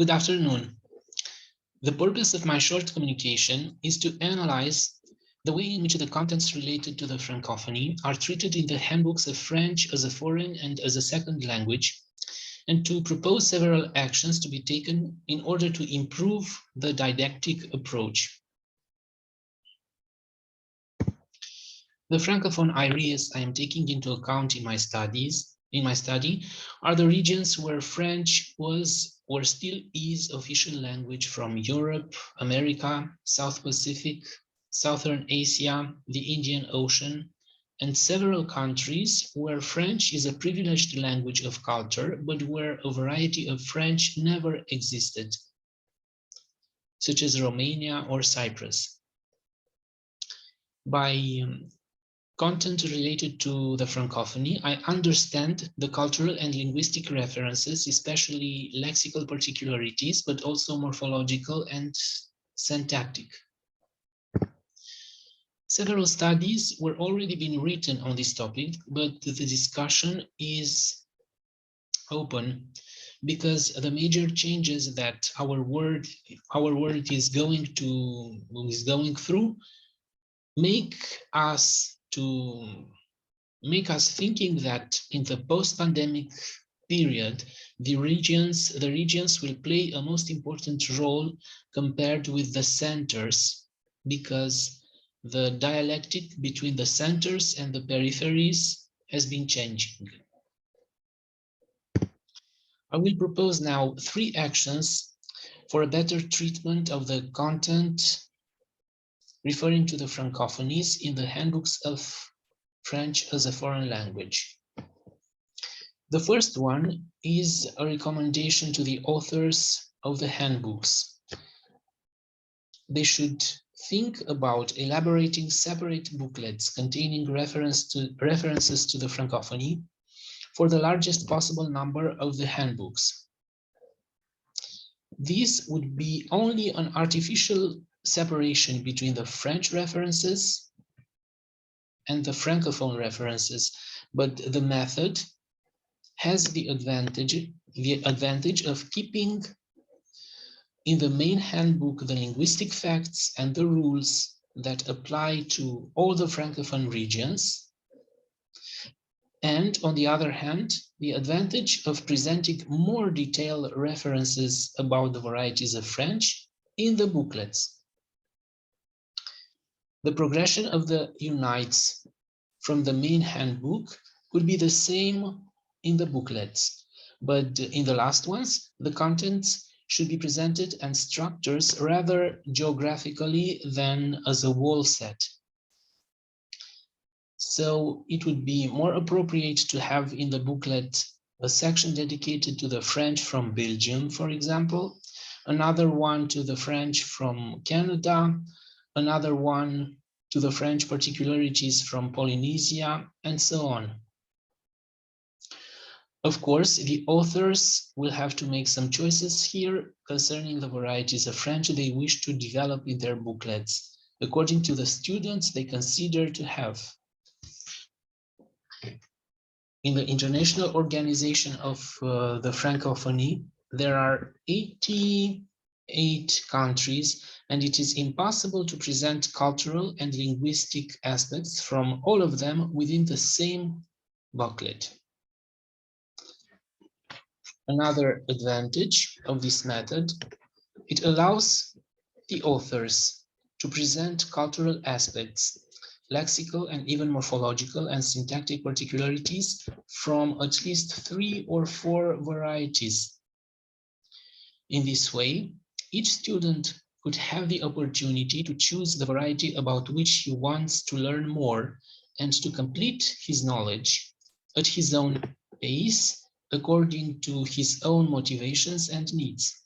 Good afternoon. The purpose of my short communication is to analyze the way in which the contents related to the Francophony are treated in the handbooks of French as a foreign and as a second language, and to propose several actions to be taken in order to improve the didactic approach. The Francophone areas I am taking into account in my study are the regions where French was or still is official language from Europe, America, South Pacific, Southern Asia, the Indian Ocean, and several countries where French is a privileged language of culture, but where a variety of French never existed, such as Romania or Cyprus. By content related to the Francophony, I understand the cultural and linguistic references, especially lexical particularities, but also morphological and syntactic. Several studies were already been written on this topic, but the discussion is open because the major changes that our world is going through make us thinking that in the post-pandemic period, the regions will play a most important role compared with the centers, because the dialectic between the centers and the peripheries has been changing. I will propose now 3 actions for a better treatment of the content referring to the Francophonies in the handbooks of French as a foreign language. The first one is a recommendation to the authors of the handbooks. They should think about elaborating separate booklets containing references to the Francophony for the largest possible number of the handbooks. This would be only an artificial separation between the French references and the Francophone references, but the method has the advantage of keeping in the main handbook the linguistic facts and the rules that apply to all the Francophone regions, and on the other hand, the advantage of presenting more detailed references about the varieties of French in the booklets. The progression of the units from the main handbook could be the same in the booklets, but in the last ones, the contents should be presented and structures rather geographically than as a whole set. So it would be more appropriate to have in the booklet a section dedicated to the French from Belgium, for example, another one to the French from Canada, another one to the French particularities from Polynesia, and so on. Of course, the authors will have to make some choices here concerning the varieties of French they wish to develop in their booklets, according to the students they consider to have. In the International Organization of the Francophony, there are 88 countries, and it is impossible to present cultural and linguistic aspects from all of them within the same booklet. Another advantage of this method, it allows the authors to present cultural aspects, lexical and even morphological and syntactic particularities from at least 3 or 4 varieties. In this way, each student could have the opportunity to choose the variety about which he wants to learn more and to complete his knowledge at his own pace, according to his own motivations and needs.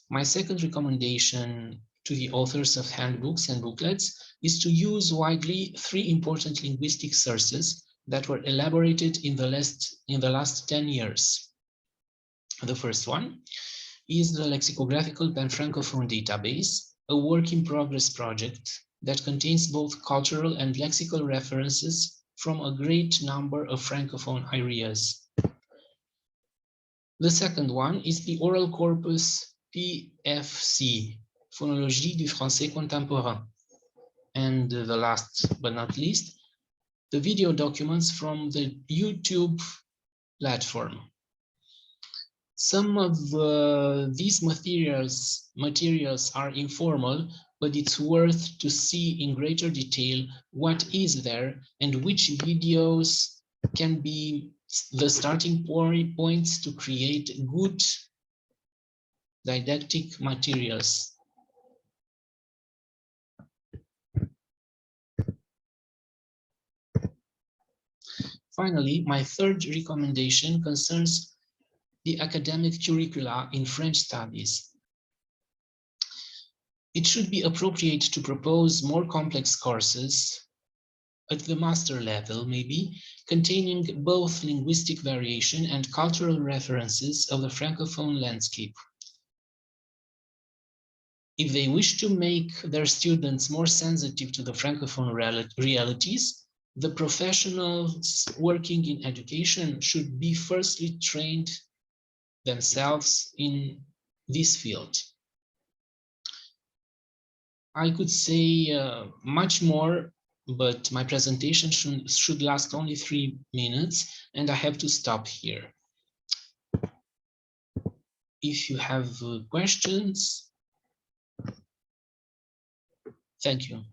My second recommendation to the authors of handbooks and booklets is to use widely 3 important linguistic sources that were elaborated in the last 10 years. The first one is the Lexicographical Pan-Francophone Database, a work-in-progress project that contains both cultural and lexical references from a great number of Francophone areas. The second one is the oral corpus PFC, Phonologie du français contemporain. And the last but not least, the video documents from the YouTube platform. Some of these materials are informal, but it's worth to see in greater detail what is there and which videos can be the starting points to create good didactic materials. Finally, my third recommendation concerns the academic curricula in French studies. It should be appropriate to propose more complex courses at the master level, maybe, containing both linguistic variation and cultural references of the Francophone landscape. If they wish to make their students more sensitive to the Francophone realities, the professionals working in education should be firstly trained themselves in this field. I could say much more, but my presentation should last only 3 minutes, and I have to stop here. If you have questions, thank you.